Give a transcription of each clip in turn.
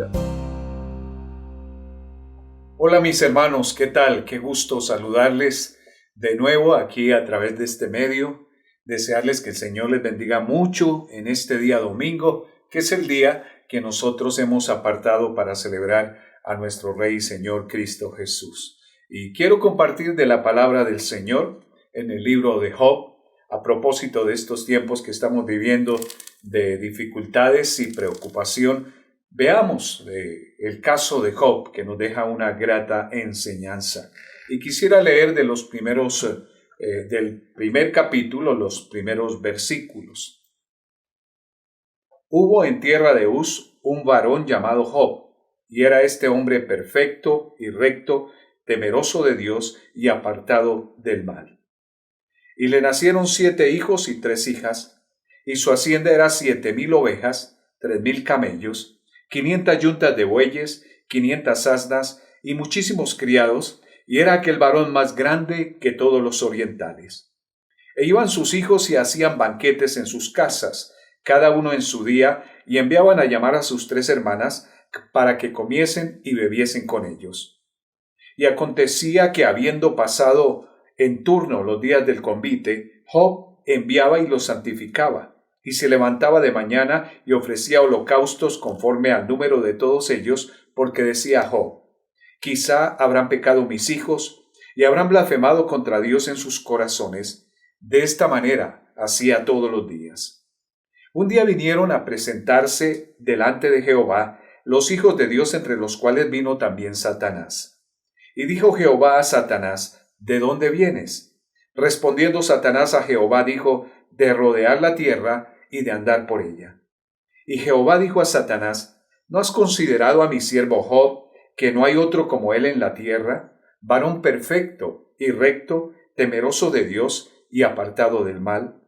vida. Hola mis hermanos, ¿qué tal? Qué gusto saludarles de nuevo aquí a través de este medio. Desearles que el Señor les bendiga mucho en este día domingo, que es el día que nosotros hemos apartado para celebrar a nuestro Rey y Señor Cristo Jesús. Y quiero compartir de la palabra del Señor en el libro de Job, a propósito de estos tiempos que estamos viviendo de dificultades y preocupación. Veamos el caso de Job, que nos deja una grata enseñanza. Y quisiera leer de los del primer capítulo, los primeros versículos. Hubo en tierra de Uz un varón llamado Job, y era este hombre perfecto y recto, temeroso de Dios y apartado del mal. Y le nacieron 7 hijos y 3 hijas, y su hacienda era 7,000 ovejas, 3,000 camellos, 500 yuntas de bueyes, 500 asnas y muchísimos criados, y era aquel varón más grande que todos los orientales. E iban sus hijos y hacían banquetes en sus casas, cada uno en su día, y enviaban a llamar a sus 3 hermanas para que comiesen y bebiesen con ellos. Y acontecía que habiendo pasado en turno los días del convite, Job enviaba y los santificaba, y se levantaba de mañana y ofrecía holocaustos conforme al número de todos ellos, porque decía Job: quizá habrán pecado mis hijos, y habrán blasfemado contra Dios en sus corazones. De esta manera hacía todos los días. Un día vinieron a presentarse delante de Jehová los hijos de Dios, entre los cuales vino también Satanás. Y dijo Jehová a Satanás: ¿de dónde vienes? Respondiendo Satanás a Jehová dijo: de rodear la tierra y de andar por ella. Y Jehová dijo a Satanás: ¿no has considerado a mi siervo Job, que no hay otro como él en la tierra, varón perfecto y recto, temeroso de Dios y apartado del mal?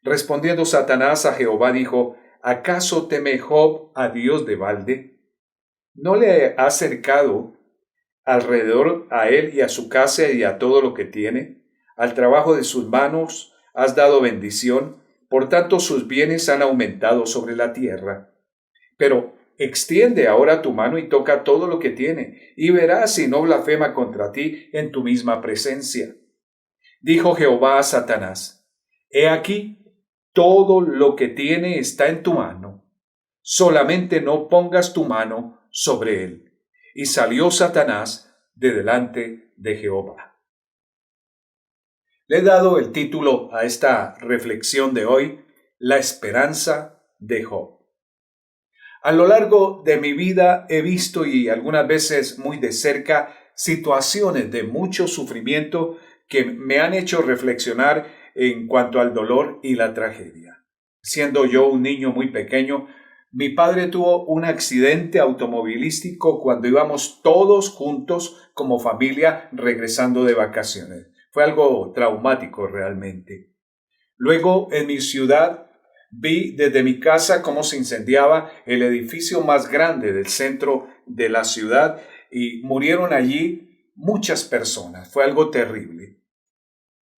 Respondiendo Satanás a Jehová dijo: ¿acaso teme Job a Dios de balde? ¿No le ha cercado alrededor a él y a su casa y a todo lo que tiene? Al trabajo de sus manos has dado bendición, por tanto sus bienes han aumentado sobre la tierra. Pero extiende ahora tu mano y toca todo lo que tiene, y verás si no blasfema contra ti en tu misma presencia. Dijo Jehová a Satanás: he aquí, todo lo que tiene está en tu mano, solamente no pongas tu mano sobre él. Y salió Satanás de delante de Jehová. Le he dado el título a esta reflexión de hoy: La esperanza de Job. A lo largo de mi vida he visto, y algunas veces muy de cerca, situaciones de mucho sufrimiento que me han hecho reflexionar en cuanto al dolor y la tragedia. Siendo yo un niño muy pequeño, mi padre tuvo un accidente automovilístico cuando íbamos todos juntos como familia regresando de vacaciones. Fue algo traumático realmente. Luego, en mi ciudad, vi desde mi casa cómo se incendiaba el edificio más grande del centro de la ciudad y murieron allí muchas personas. Fue algo terrible.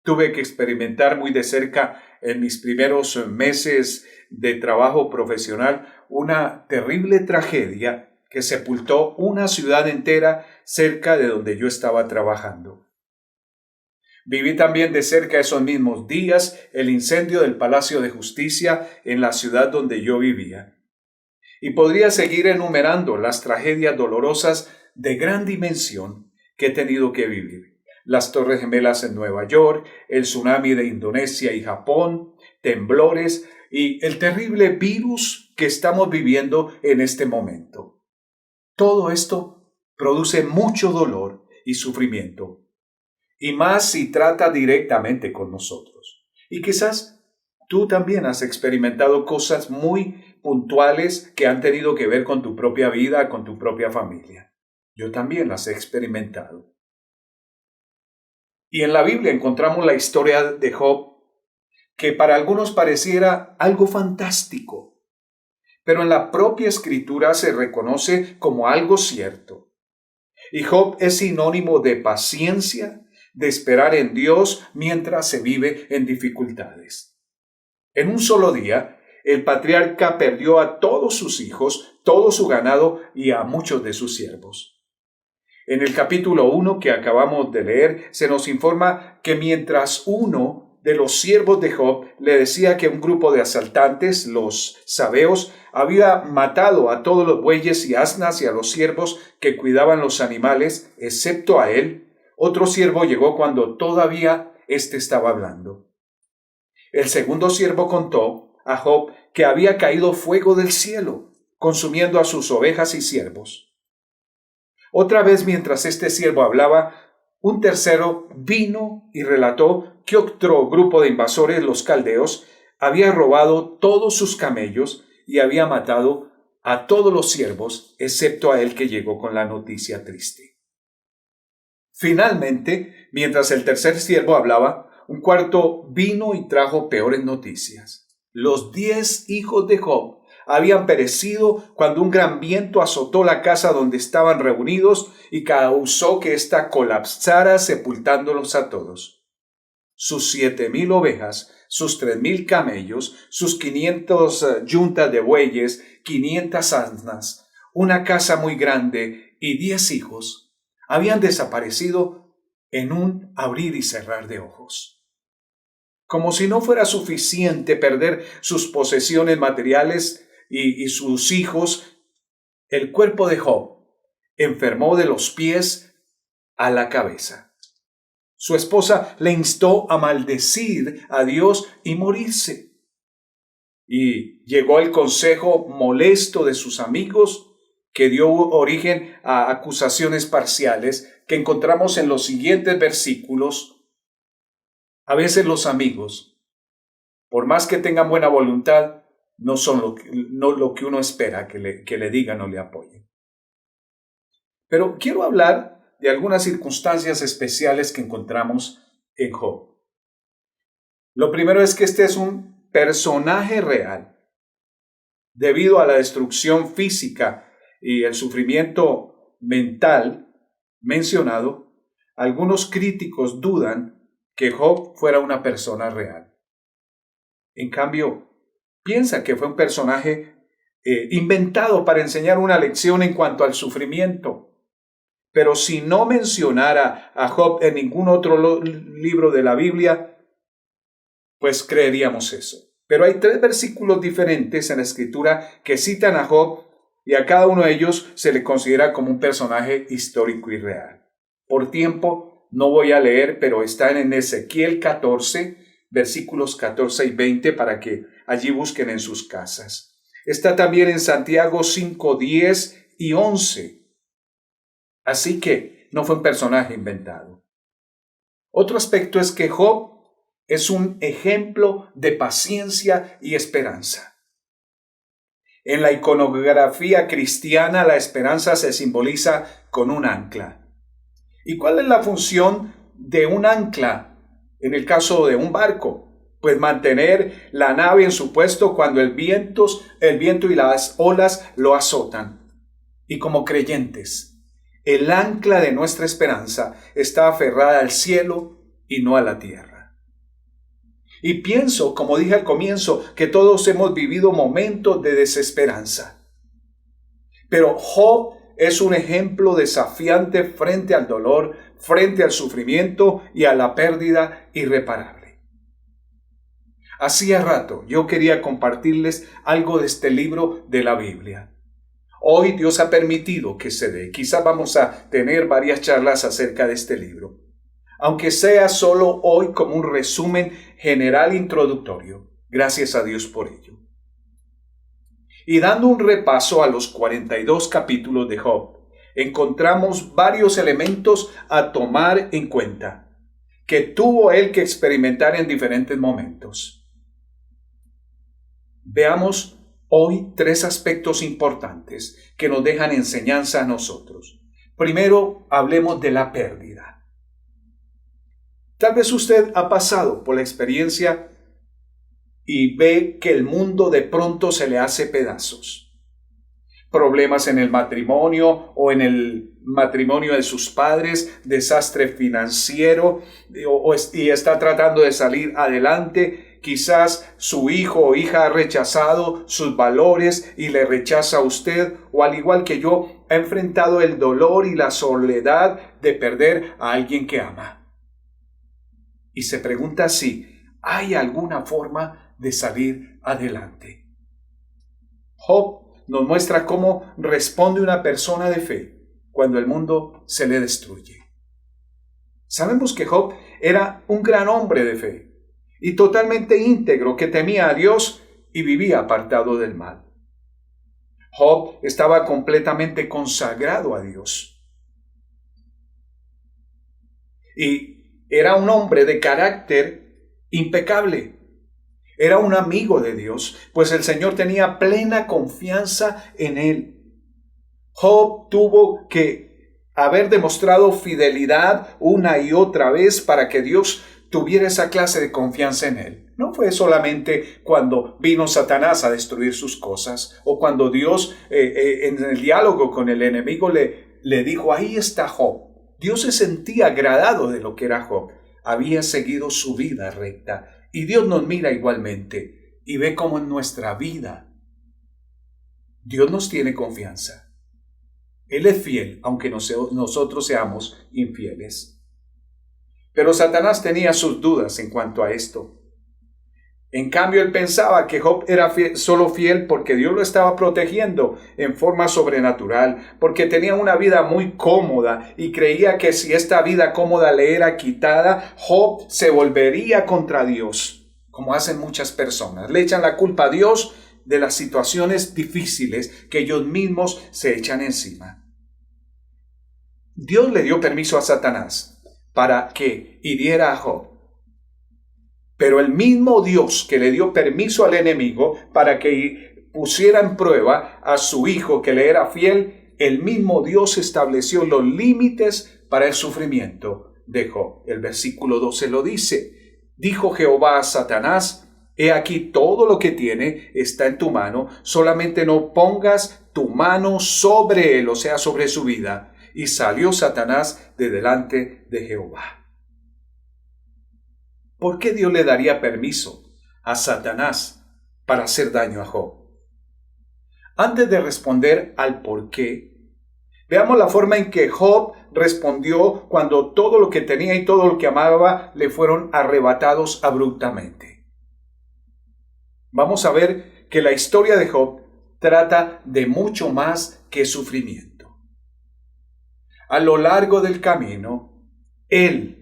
Tuve que experimentar muy de cerca en mis primeros meses de trabajo profesional una terrible tragedia que sepultó una ciudad entera cerca de donde yo estaba trabajando. Viví también de cerca esos mismos días el incendio del Palacio de Justicia en la ciudad donde yo vivía. Y podría seguir enumerando las tragedias dolorosas de gran dimensión que he tenido que vivir. Las Torres Gemelas en Nueva York, el tsunami de Indonesia y Japón, temblores y el terrible virus que estamos viviendo en este momento. Todo esto produce mucho dolor y sufrimiento, y más si trata directamente con nosotros. Y quizás tú también has experimentado cosas muy puntuales que han tenido que ver con tu propia vida, con tu propia familia. Yo también las he experimentado. Y en la Biblia encontramos la historia de Job, que para algunos pareciera algo fantástico, pero en la propia Escritura se reconoce como algo cierto. Y Job es sinónimo de paciencia, de esperar en Dios mientras se vive en dificultades. En un solo día, el patriarca perdió a todos sus hijos, todo su ganado y a muchos de sus siervos. En el capítulo 1 que acabamos de leer, se nos informa que mientras uno de los siervos de Job le decía que un grupo de asaltantes, los sabeos, había matado a todos los bueyes y asnas y a los siervos que cuidaban los animales, excepto a él, otro siervo llegó cuando todavía éste estaba hablando. El segundo siervo contó a Job que había caído fuego del cielo, consumiendo a sus ovejas y siervos. Otra vez, mientras este siervo hablaba, un tercero vino y relató que otro grupo de invasores, los caldeos, había robado todos sus camellos y había matado a todos los siervos, excepto a él que llegó con la noticia triste. Finalmente, mientras el tercer siervo hablaba, un cuarto vino y trajo peores noticias. Los 10 hijos de Job habían perecido cuando un gran viento azotó la casa donde estaban reunidos y causó que ésta colapsara, sepultándolos a todos. Sus 7,000 ovejas, sus 3,000 camellos, sus 500 yuntas de bueyes, 500 asnas, una casa muy grande y 10 hijos habían desaparecido en un abrir y cerrar de ojos. Como si no fuera suficiente perder sus posesiones materiales y sus hijos, el cuerpo de Job enfermó de los pies a la cabeza. Su esposa le instó a maldecir a Dios y morirse. Y llegó el consejo molesto de sus amigos, que dio origen a acusaciones parciales que encontramos en los siguientes versículos. A veces los amigos, por más que tengan buena voluntad, no son lo que uno espera que le digan o le apoyen. Pero quiero hablar de algunas circunstancias especiales que encontramos en Job. Lo primero es que este es un personaje real. Debido a la destrucción física y el sufrimiento mental mencionado, algunos críticos dudan que Job fuera una persona real. En cambio, piensa que fue un personaje inventado para enseñar una lección en cuanto al sufrimiento. Pero si no mencionara a Job en ningún otro libro de la Biblia, pues creeríamos eso. Pero hay 3 versículos diferentes en la Escritura que citan a Job y a cada uno de ellos se le considera como un personaje histórico y real. Por tiempo no voy a leer, pero están en Ezequiel 14, versículos 14 y 20 para que allí busquen en sus casas. Está también en Santiago 5, 10 y 11. Así que no fue un personaje inventado. Otro aspecto es que Job es un ejemplo de paciencia y esperanza. En la iconografía cristiana, la esperanza se simboliza con un ancla. ¿Y cuál es la función de un ancla en el caso de un barco? Pues mantener la nave en su puesto cuando el viento y las olas lo azotan. Y como creyentes, el ancla de nuestra esperanza está aferrada al cielo y no a la tierra. Y pienso, como dije al comienzo, que todos hemos vivido momentos de desesperanza. Pero Job es un ejemplo desafiante frente al dolor, frente al sufrimiento y a la pérdida irreparable. Hacía rato yo quería compartirles algo de este libro de la Biblia. Hoy Dios ha permitido que se dé. Quizás vamos a tener varias charlas acerca de este libro, aunque sea solo hoy como un resumen general introductorio. Gracias a Dios por ello. Y dando un repaso a los 42 capítulos de Job, encontramos varios elementos a tomar en cuenta que tuvo él que experimentar en diferentes momentos. Veamos hoy 3 aspectos importantes que nos dejan enseñanza a nosotros. Primero, hablemos de la pérdida. Tal vez usted ha pasado por la experiencia y ve que el mundo de pronto se le hace pedazos. Problemas en el matrimonio o en el matrimonio de sus padres, desastre financiero y está tratando de salir adelante quizás su hijo o hija ha rechazado sus valores y le rechaza a usted, o al igual que yo, ha enfrentado el dolor y la soledad de perder a alguien que ama. Y se pregunta si hay alguna forma de salir adelante. Job nos muestra cómo responde una persona de fe cuando el mundo se le destruye. Sabemos que Job era un gran hombre de fe y totalmente íntegro que temía a Dios y vivía apartado del mal. Job estaba completamente consagrado a Dios. Y era un hombre de carácter impecable. Era un amigo de Dios, pues el Señor tenía plena confianza en él. Job tuvo que haber demostrado fidelidad una y otra vez para que Dios tuviera esa clase de confianza en él. No fue solamente cuando vino Satanás a destruir sus cosas o cuando Dios en el diálogo con el enemigo le dijo, ahí está Job. Dios se sentía agradado de lo que era Job. Había seguido su vida recta y Dios nos mira igualmente y ve cómo en nuestra vida Dios nos tiene confianza. Él es fiel, aunque nosotros seamos infieles. Pero Satanás tenía sus dudas en cuanto a esto. En cambio, él pensaba que Job era solo fiel porque Dios lo estaba protegiendo en forma sobrenatural, porque tenía una vida muy cómoda y creía que si esta vida cómoda le era quitada, Job se volvería contra Dios, como hacen muchas personas. Le echan la culpa a Dios de las situaciones difíciles que ellos mismos se echan encima. Dios le dio permiso a Satanás para que hiriera a Job. Pero el mismo Dios que le dio permiso al enemigo para que pusiera en prueba a su hijo que le era fiel, el mismo Dios estableció los límites para el sufrimiento de Job. El versículo 12 lo dice. Dijo Jehová a Satanás, he aquí todo lo que tiene está en tu mano, solamente no pongas tu mano sobre él, o sea, sobre su vida. Y salió Satanás de delante de Jehová. ¿Por qué Dios le daría permiso a Satanás para hacer daño a Job? Antes de responder al por qué, veamos la forma en que Job respondió cuando todo lo que tenía y todo lo que amaba le fueron arrebatados abruptamente. Vamos a ver que la historia de Job trata de mucho más que sufrimiento. A lo largo del camino, él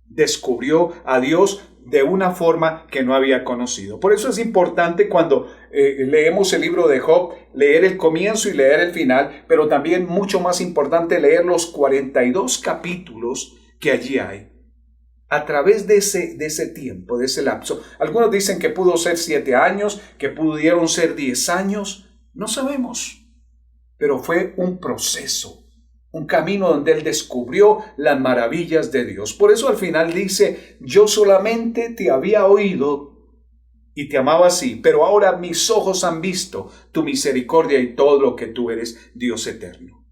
descubrió a Dios de una forma que no había conocido. Por eso es importante cuando leemos el libro de Job, leer el comienzo y leer el final, pero también mucho más importante leer los 42 capítulos que allí hay. A través de ese tiempo, de ese lapso, algunos dicen que pudo ser 7 años, que pudieron ser 10 años, no sabemos, pero fue un proceso. Un camino donde él descubrió las maravillas de Dios. Por eso al final dice, yo solamente te había oído y te amaba así, pero ahora mis ojos han visto tu misericordia y todo lo que tú eres, Dios eterno.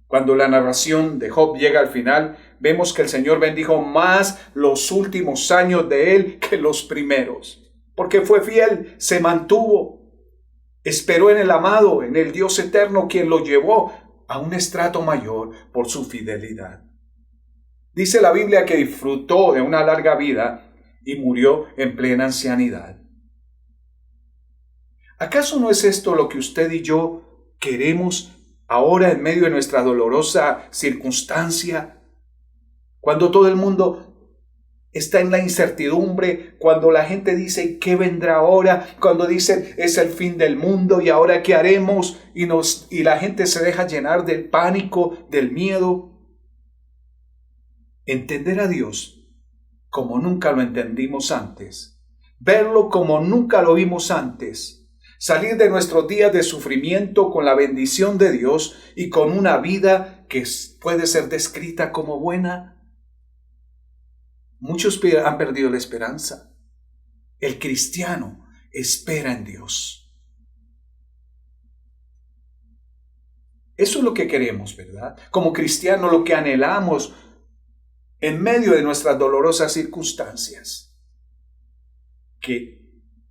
Cuando la narración de Job llega al final, vemos que el Señor bendijo más los últimos años de él que los primeros, porque fue fiel, se mantuvo, esperó en el amado, en el Dios eterno, quien lo llevó a un estrato mayor por su fidelidad. Dice la Biblia que disfrutó de una larga vida y murió en plena ancianidad. ¿Acaso no es esto lo que usted y yo queremos ahora en medio de nuestra dolorosa circunstancia? Cuando todo el mundo está en la incertidumbre, cuando la gente dice ¿qué vendrá ahora? Cuando dicen es el fin del mundo y ahora ¿qué haremos? Y la gente se deja llenar del pánico, del miedo. Entender a Dios como nunca lo entendimos antes, verlo como nunca lo vimos antes, salir de nuestros días de sufrimiento con la bendición de Dios y con una vida que puede ser descrita como buena. Muchos han perdido la esperanza. El cristiano espera en Dios. Eso es lo que queremos, ¿verdad? Como cristianos, lo que anhelamos en medio de nuestras dolorosas circunstancias. que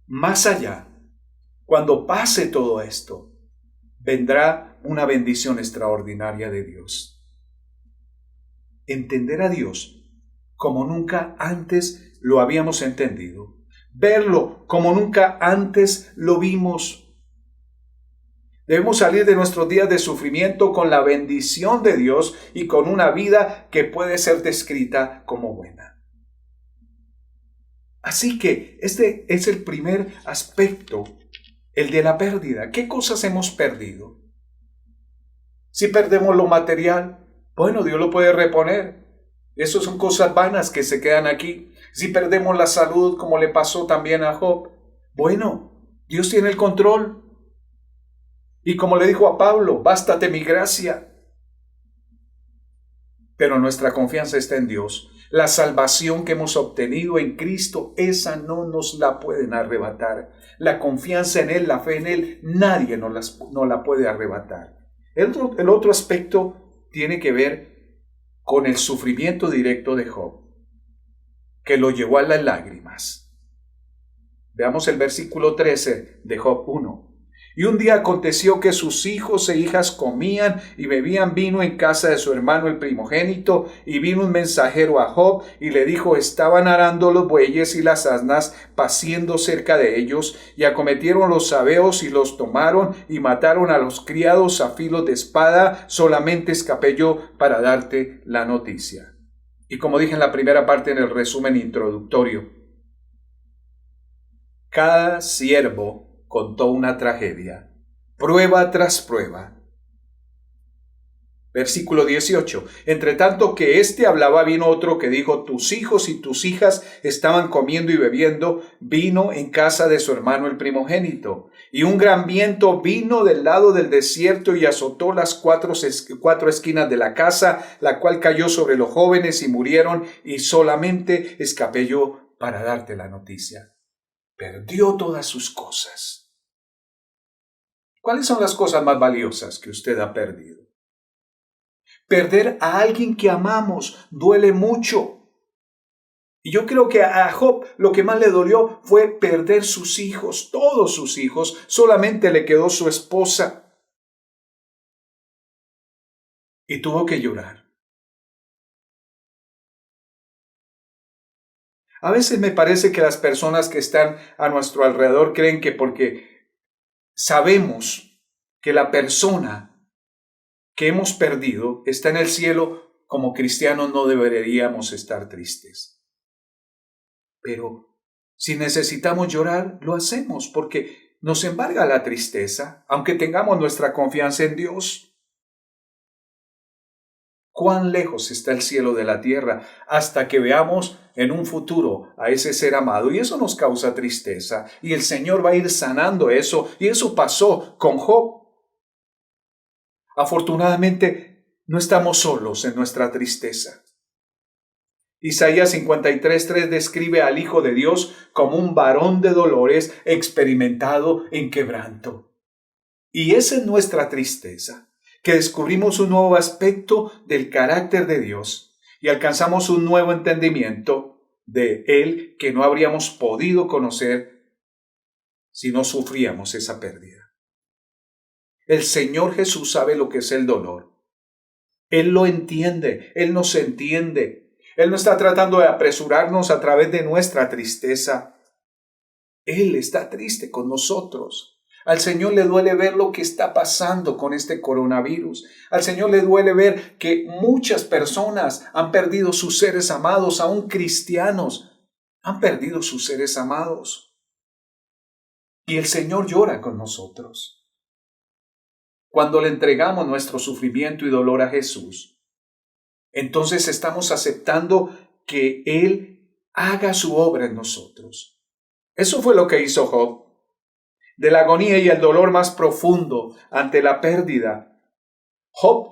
más allá, cuando pase todo esto, vendrá una bendición extraordinaria de Dios. Entender a Dios como nunca antes lo habíamos entendido. Verlo como nunca antes lo vimos. Debemos salir de nuestros días de sufrimiento con la bendición de Dios y con una vida que puede ser descrita como buena. Así que este es el primer aspecto, el de la pérdida. ¿Qué cosas hemos perdido? Si perdemos lo material, bueno, Dios lo puede reponer. Eso son cosas vanas que se quedan aquí. Si perdemos la salud, como le pasó también a Job, bueno, Dios tiene el control. Y como le dijo a Pablo, bástate mi gracia. Pero nuestra confianza está en Dios. La salvación que hemos obtenido en Cristo, esa no nos la pueden arrebatar. La confianza en Él, la fe en Él, nadie nos la puede arrebatar. El otro aspecto tiene que ver con el sufrimiento directo de Job, que lo llevó a las lágrimas. Veamos el versículo 13 de Job 1. Y un día aconteció que sus hijos e hijas comían y bebían vino en casa de su hermano el primogénito, y vino un mensajero a Job y le dijo: estaban arando los bueyes y las asnas paciendo cerca de ellos, y acometieron los sabeos y los tomaron y mataron a los criados a filo de espada. Solamente escapé yo para darte la noticia. Y como dije en la primera parte en el resumen introductorio, cada siervo contó una tragedia, prueba tras prueba. Versículo 18. Entre tanto que éste hablaba, vino otro que dijo: tus hijos y tus hijas estaban comiendo y bebiendo vino en casa de su hermano el primogénito. Y un gran viento vino del lado del desierto y azotó las cuatro esquinas de la casa, la cual cayó sobre los jóvenes y murieron, y solamente escapé yo para darte la noticia. Perdió todas sus cosas. ¿Cuáles son las cosas más valiosas que usted ha perdido? Perder a alguien que amamos duele mucho. Y yo creo que a Job lo que más le dolió fue perder sus hijos, todos sus hijos. Solamente le quedó su esposa. Y tuvo que llorar. A veces me parece que las personas que están a nuestro alrededor creen que porque sabemos que la persona que hemos perdido está en el cielo, como cristianos no deberíamos estar tristes. Pero si necesitamos llorar, lo hacemos porque nos embarga la tristeza, aunque tengamos nuestra confianza en Dios. ¿Cuán lejos está el cielo de la tierra hasta que veamos en un futuro a ese ser amado? Y eso nos causa tristeza. Y el Señor va a ir sanando eso. Y eso pasó con Job. Afortunadamente, no estamos solos en nuestra tristeza. Isaías 53:3 describe al Hijo de Dios como un varón de dolores experimentado en quebranto. Y esa es nuestra tristeza, que descubrimos un nuevo aspecto del carácter de Dios y alcanzamos un nuevo entendimiento de Él que no habríamos podido conocer si no sufríamos esa pérdida. El Señor Jesús sabe lo que es el dolor. Él lo entiende, Él nos entiende. Él no está tratando de apresurarnos a través de nuestra tristeza. Él está triste con nosotros. Al Señor le duele ver lo que está pasando con este coronavirus. Al Señor le duele ver que muchas personas han perdido sus seres amados, aún cristianos han perdido sus seres amados. Y el Señor llora con nosotros. Cuando le entregamos nuestro sufrimiento y dolor a Jesús, entonces estamos aceptando que Él haga su obra en nosotros. Eso fue lo que hizo Job. De la agonía y el dolor más profundo ante la pérdida, Job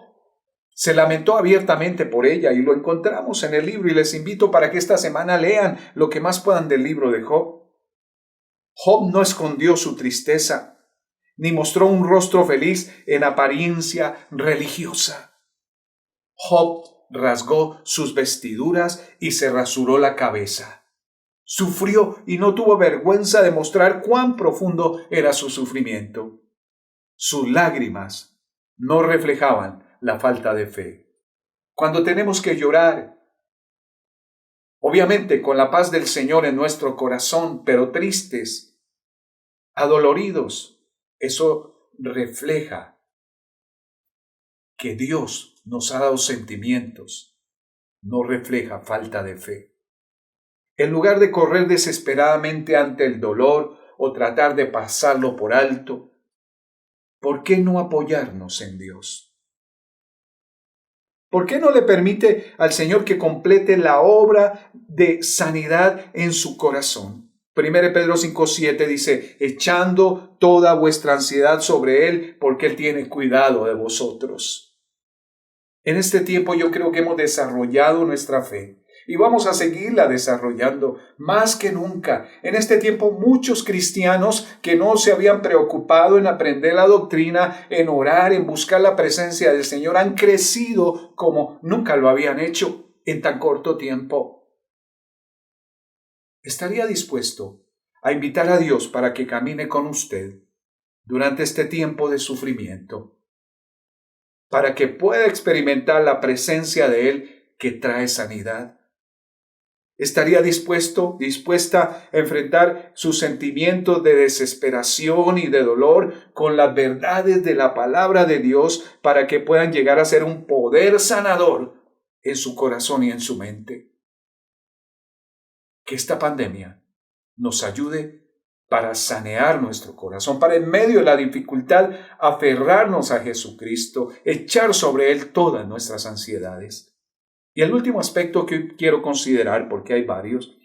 se lamentó abiertamente por ella y lo encontramos en el libro, y les invito para que esta semana lean lo que más puedan del libro de Job. Job no escondió su tristeza, ni mostró un rostro feliz en apariencia religiosa. Job rasgó sus vestiduras y se rasuró la cabeza. Sufrió y no tuvo vergüenza de mostrar cuán profundo era su sufrimiento. Sus lágrimas no reflejaban la falta de fe. Cuando tenemos que llorar, obviamente con la paz del Señor en nuestro corazón, pero tristes, adoloridos, eso refleja que Dios nos ha dado sentimientos, no refleja falta de fe. En lugar de correr desesperadamente ante el dolor o tratar de pasarlo por alto, ¿por qué no apoyarnos en Dios? ¿Por qué no le permite al Señor que complete la obra de sanidad en su corazón? 1 Pedro 5:7 dice, echando toda vuestra ansiedad sobre Él, porque Él tiene cuidado de vosotros. En este tiempo yo creo que hemos desarrollado nuestra fe y vamos a seguirla desarrollando más que nunca. En este tiempo muchos cristianos que no se habían preocupado en aprender la doctrina, en orar, en buscar la presencia del Señor, han crecido como nunca lo habían hecho en tan corto tiempo. ¿Estaría dispuesto a invitar a Dios para que camine con usted durante este tiempo de sufrimiento, para que pueda experimentar la presencia de Él que trae sanidad? ¿Estaría dispuesta a enfrentar sus sentimientos de desesperación y de dolor con las verdades de la palabra de Dios para que puedan llegar a ser un poder sanador en su corazón y en su mente? Que esta pandemia nos ayude para sanear nuestro corazón, para en medio de la dificultad aferrarnos a Jesucristo, echar sobre Él todas nuestras ansiedades. Y el último aspecto que quiero considerar, porque hay varios,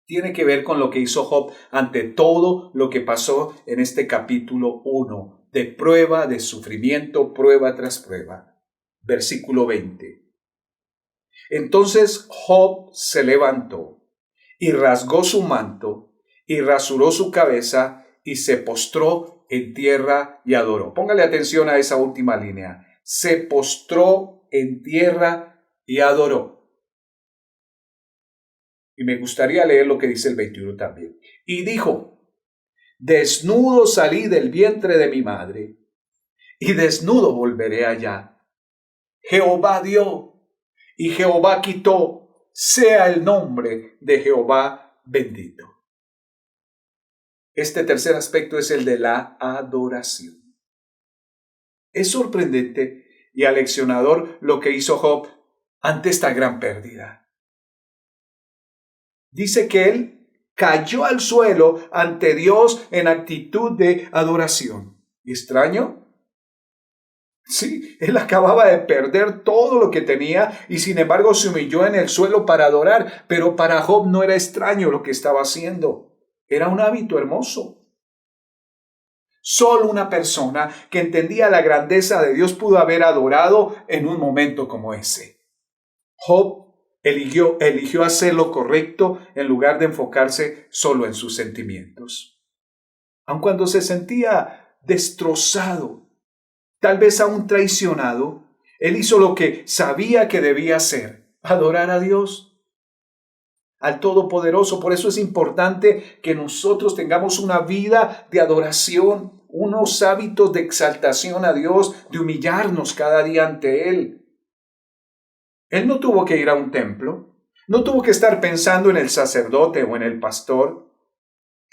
tiene que ver con lo que hizo Job ante todo lo que pasó en este capítulo 1, de prueba, de sufrimiento, prueba tras prueba. Versículo 20. Entonces Job se levantó y rasgó su manto y rasuró su cabeza y se postró en tierra y adoró. Póngale atención a esa última línea. Se postró en tierra y adoró. Y me gustaría leer lo que dice el 21 también. Y dijo, desnudo salí del vientre de mi madre, y desnudo volveré allá. Jehová dio, y Jehová quitó, sea el nombre de Jehová bendito. Este tercer aspecto es el de la adoración. Es sorprendente y aleccionador lo que hizo Job ante esta gran pérdida. Dice que él cayó al suelo ante Dios en actitud de adoración. ¿Extraño? Sí, él acababa de perder todo lo que tenía y sin embargo se humilló en el suelo para adorar, pero para Job no era extraño lo que estaba haciendo. Era un hábito hermoso. Solo una persona que entendía la grandeza de Dios pudo haber adorado en un momento como ese. Job eligió hacer lo correcto en lugar de enfocarse solo en sus sentimientos. Aun cuando se sentía destrozado, tal vez aún traicionado, él hizo lo que sabía que debía hacer, adorar a Dios, al Todopoderoso. Por eso es importante que nosotros tengamos una vida de adoración, unos hábitos de exaltación a Dios, de humillarnos cada día ante Él. Él no tuvo que ir a un templo, no tuvo que estar pensando en el sacerdote o en el pastor.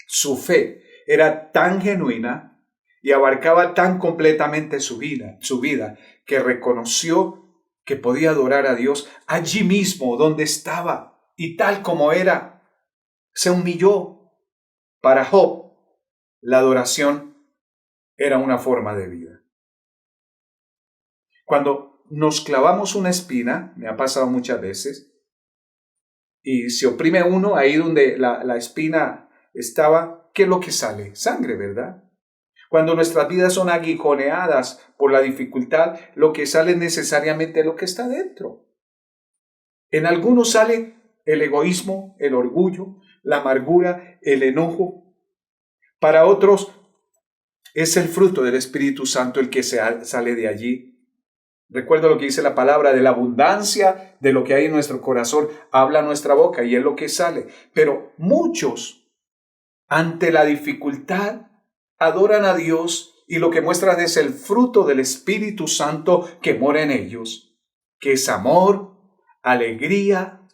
Su fe era tan genuina y abarcaba tan completamente su vida, que reconoció que podía adorar a Dios allí mismo donde estaba y tal como era. Se humilló. Para Job, la adoración era una forma de vida. Cuando nos clavamos una espina, me ha pasado muchas veces, y se oprime uno ahí donde la espina estaba, ¿qué es lo que sale? Sangre, ¿verdad? Cuando nuestras vidas son aguijoneadas por la dificultad, lo que sale necesariamente es lo que está dentro. En algunos sale el egoísmo, el orgullo, la amargura, el enojo. Para otros es el fruto del Espíritu Santo el que sale de allí. Recuerda lo que dice la palabra: de la abundancia de lo que hay en nuestro corazón habla nuestra boca, y es lo que sale. Pero muchos, ante la dificultad, adoran a Dios, y lo que muestran es el fruto del Espíritu Santo que mora en ellos, que es amor, alegría,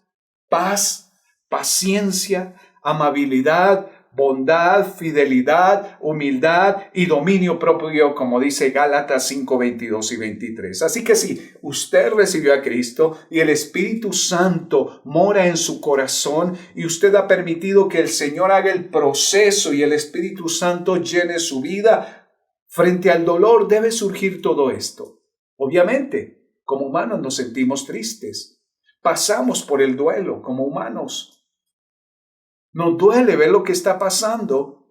paz, paciencia, amabilidad, bondad, fidelidad, humildad y dominio propio, como dice Gálatas 5, 22 y 23. Así que si usted recibió a Cristo y el Espíritu Santo mora en su corazón, y usted ha permitido que el Señor haga el proceso y el Espíritu Santo llene su vida, frente al dolor debe surgir todo esto. Obviamente, como humanos nos sentimos tristes. Pasamos por el duelo como humanos. Nos duele ver lo que está pasando,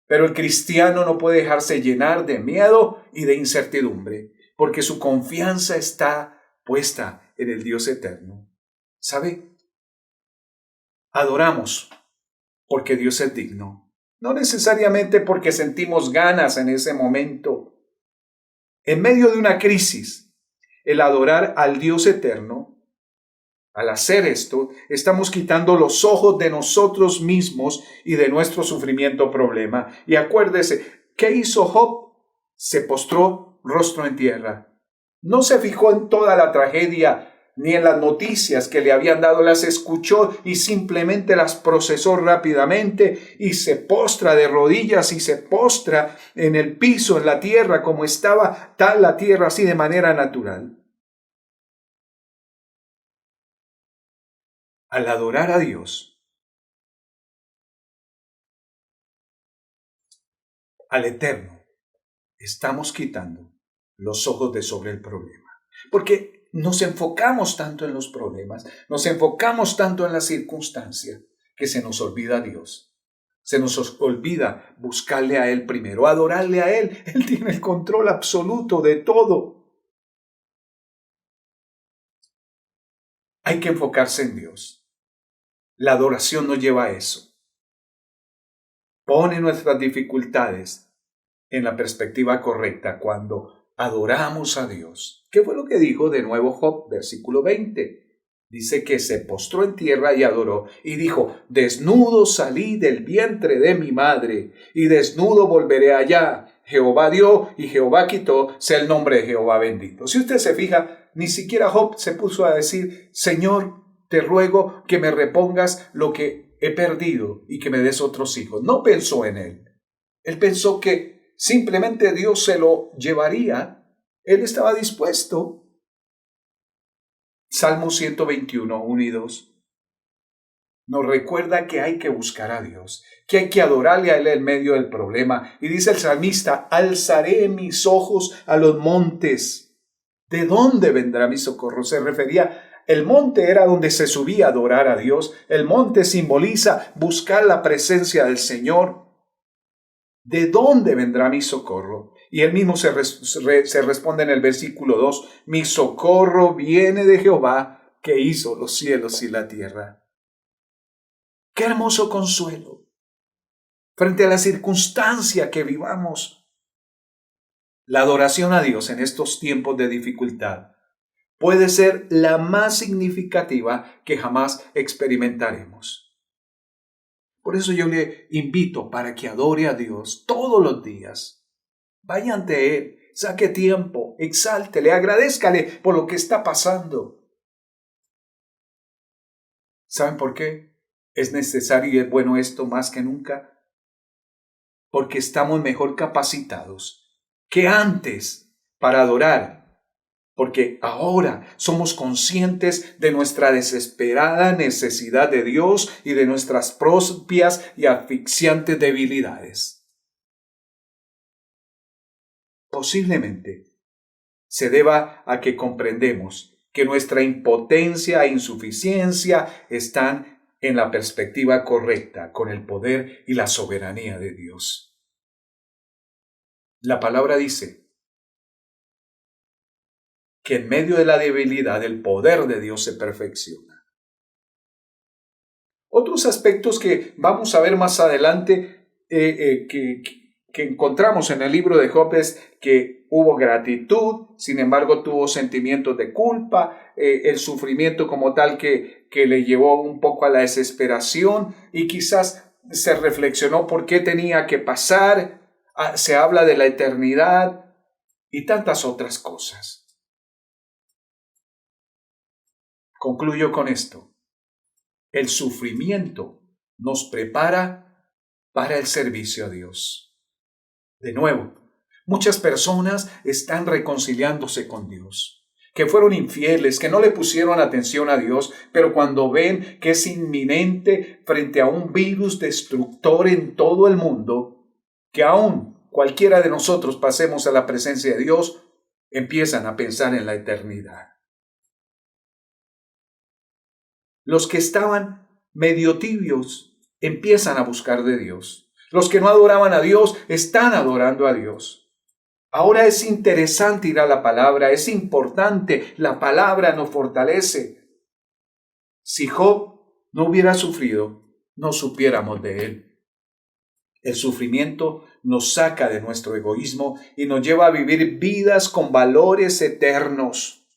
pero el cristiano no puede dejarse llenar de miedo y de incertidumbre, porque su confianza está puesta en el Dios eterno. ¿Sabe? Adoramos porque Dios es digno, no necesariamente porque sentimos ganas en ese momento. En medio de una crisis, el adorar al Dios eterno, al hacer esto, estamos quitando los ojos de nosotros mismos y de nuestro sufrimiento problema. Y acuérdese, ¿qué hizo Job? Se postró rostro en tierra. No se fijó en toda la tragedia ni en las noticias que le habían dado, las escuchó y simplemente las procesó rápidamente, y se postra de rodillas y se postra en el piso, en la tierra, como estaba tal la tierra, así de manera natural. Al adorar a Dios, al Eterno, estamos quitando los ojos de sobre el problema. Porque nos enfocamos tanto en los problemas, nos enfocamos tanto en la circunstancia, que se nos olvida a Dios. Se nos olvida buscarle a Él primero, adorarle a Él. Él tiene el control absoluto de todo. Hay que enfocarse en Dios. La adoración nos lleva a eso. Pone nuestras dificultades en la perspectiva correcta cuando adoramos a Dios. ¿Qué fue lo que dijo de nuevo Job? Versículo 20. Dice que se postró en tierra y adoró, y dijo: desnudo salí del vientre de mi madre, y desnudo volveré allá. Jehová dio y Jehová quitó, sea el nombre de Jehová bendito. Si usted se fija, ni siquiera Job se puso a decir: Señor, te ruego que me repongas lo que he perdido y que me des otros hijos. No pensó en él. Él pensó que simplemente Dios se lo llevaría. Él estaba dispuesto. Salmo 121, 1 y 2. Nos recuerda que hay que buscar a Dios, que hay que adorarle a Él en medio del problema. Y dice el salmista: alzaré mis ojos a los montes. ¿De dónde vendrá mi socorro? Se refería, el monte era donde se subía a adorar a Dios. El monte simboliza buscar la presencia del Señor. ¿De dónde vendrá mi socorro? Y él mismo se responde en el versículo 2, mi socorro viene de Jehová, que hizo los cielos y la tierra. ¡Qué hermoso consuelo! Frente a la circunstancia que vivamos, la adoración a Dios en estos tiempos de dificultad puede ser la más significativa que jamás experimentaremos. Por eso yo le invito para que adore a Dios todos los días. Vaya ante Él, saque tiempo, exáltele, agradézcale por lo que está pasando. ¿Saben por qué? Es necesario y es bueno esto más que nunca, porque estamos mejor capacitados que antes para adorar, porque ahora somos conscientes de nuestra desesperada necesidad de Dios y de nuestras propias y asfixiantes debilidades. Posiblemente se deba a que comprendemos que nuestra impotencia e insuficiencia están en la perspectiva correcta con el poder y la soberanía de Dios. La palabra dice que en medio de la debilidad el poder de Dios se perfecciona. Otros aspectos que vamos a ver más adelante que encontramos en el libro de Job es que hubo gratitud, sin embargo tuvo sentimientos de culpa, el sufrimiento como tal que le llevó un poco a la desesperación y quizás se reflexionó por qué tenía que pasar, se habla de la eternidad y tantas otras cosas. Concluyo con esto. El sufrimiento nos prepara para el servicio a Dios. De nuevo, muchas personas están reconciliándose con Dios, que fueron infieles, que no le pusieron atención a Dios, pero cuando ven que es inminente frente a un virus destructor en todo el mundo, que aún cualquiera de nosotros pasemos a la presencia de Dios, empiezan a pensar en la eternidad. Los que estaban medio tibios empiezan a buscar de Dios. Los que no adoraban a Dios están adorando a Dios. Ahora es interesante ir a la palabra, es importante, la palabra nos fortalece. Si Job no hubiera sufrido, no supiéramos de él. El sufrimiento nos saca de nuestro egoísmo y nos lleva a vivir vidas con valores eternos,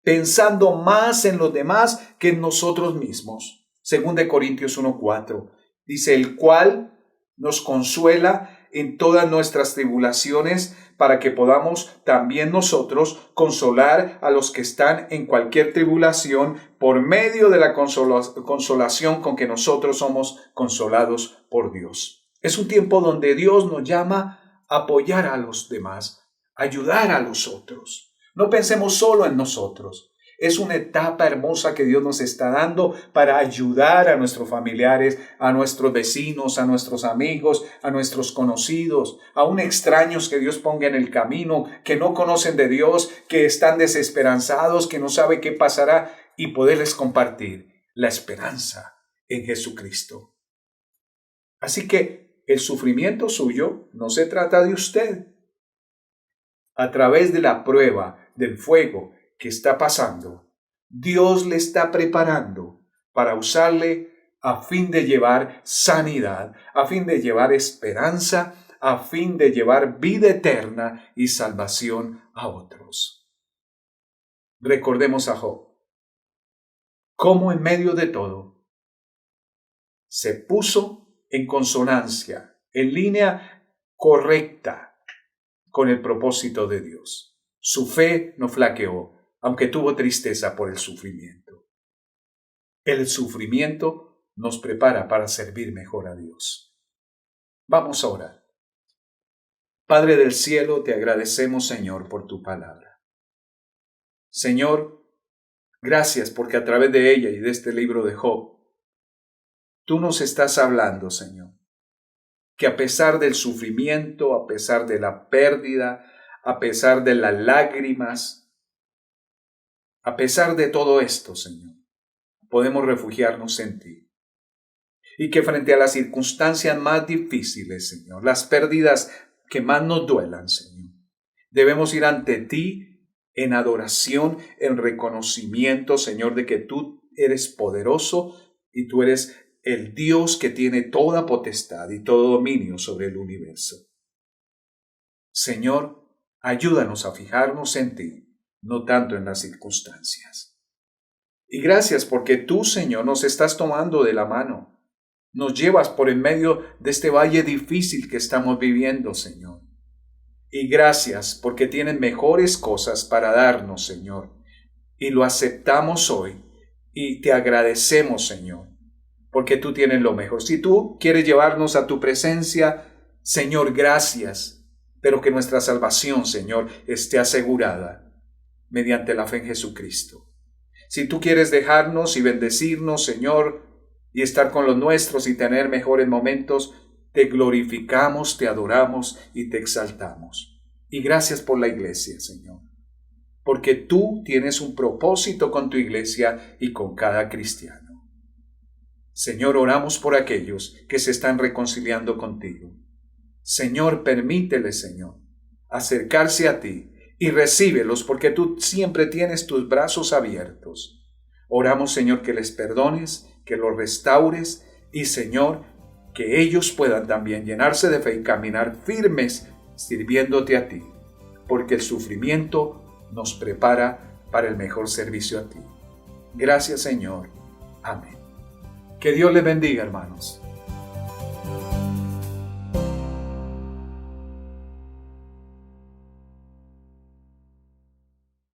pensando más en los demás que en nosotros mismos. 2 Corintios 1:4 dice, el cual nos consuela en todas nuestras tribulaciones para que podamos también nosotros consolar a los que están en cualquier tribulación por medio de la consolación con que nosotros somos consolados por Dios. Es un tiempo donde Dios nos llama a apoyar a los demás, ayudar a los otros. No pensemos solo en nosotros. Es una etapa hermosa que Dios nos está dando para ayudar a nuestros familiares, a nuestros vecinos, a nuestros amigos, a nuestros conocidos, aún extraños que Dios ponga en el camino, que no conocen de Dios, que están desesperanzados, que no saben qué pasará, y poderles compartir la esperanza en Jesucristo. Así que el sufrimiento suyo no se trata de usted. A través de la prueba, del fuego que está pasando, Dios le está preparando para usarle a fin de llevar sanidad, a fin de llevar esperanza, a fin de llevar vida eterna y salvación a otros. Recordemos a Job, cómo en medio de todo se puso en consonancia, en línea correcta con el propósito de Dios. Su fe no flaqueó, aunque tuvo tristeza por el sufrimiento. El sufrimiento nos prepara para servir mejor a Dios. Vamos a orar. Padre del cielo, te agradecemos, Señor, por tu palabra. Señor, gracias porque a través de ella y de este libro de Job, tú nos estás hablando, Señor, que a pesar del sufrimiento, a pesar de la pérdida, a pesar de las lágrimas, a pesar de todo esto, Señor, podemos refugiarnos en ti. Y que frente a las circunstancias más difíciles, Señor, las pérdidas que más nos duelan, Señor, debemos ir ante ti en adoración, en reconocimiento, Señor, de que tú eres poderoso y tú eres el Dios que tiene toda potestad y todo dominio sobre el universo. Señor, ayúdanos a fijarnos en ti, no tanto en las circunstancias. Y gracias porque tú, Señor, nos estás tomando de la mano. Nos llevas por en medio de este valle difícil que estamos viviendo, Señor. Y gracias porque tienes mejores cosas para darnos, Señor. Y lo aceptamos hoy y te agradecemos, Señor, porque tú tienes lo mejor. Si tú quieres llevarnos a tu presencia, Señor, gracias, pero que nuestra salvación, Señor, esté asegurada mediante la fe en Jesucristo. Si tú quieres dejarnos y bendecirnos, Señor, y estar con los nuestros y tener mejores momentos, te glorificamos, te adoramos y te exaltamos. Y gracias por la iglesia, Señor, porque tú tienes un propósito con tu iglesia y con cada cristiano. Señor, oramos por aquellos que se están reconciliando contigo. Señor, permítele, Señor, acercarse a ti y recíbelos porque tú siempre tienes tus brazos abiertos. Oramos, Señor, que les perdones, que los restaures y, Señor, que ellos puedan también llenarse de fe y caminar firmes sirviéndote a ti, porque el sufrimiento nos prepara para el mejor servicio a ti. Gracias, Señor. Amén. Que Dios les bendiga, hermanos.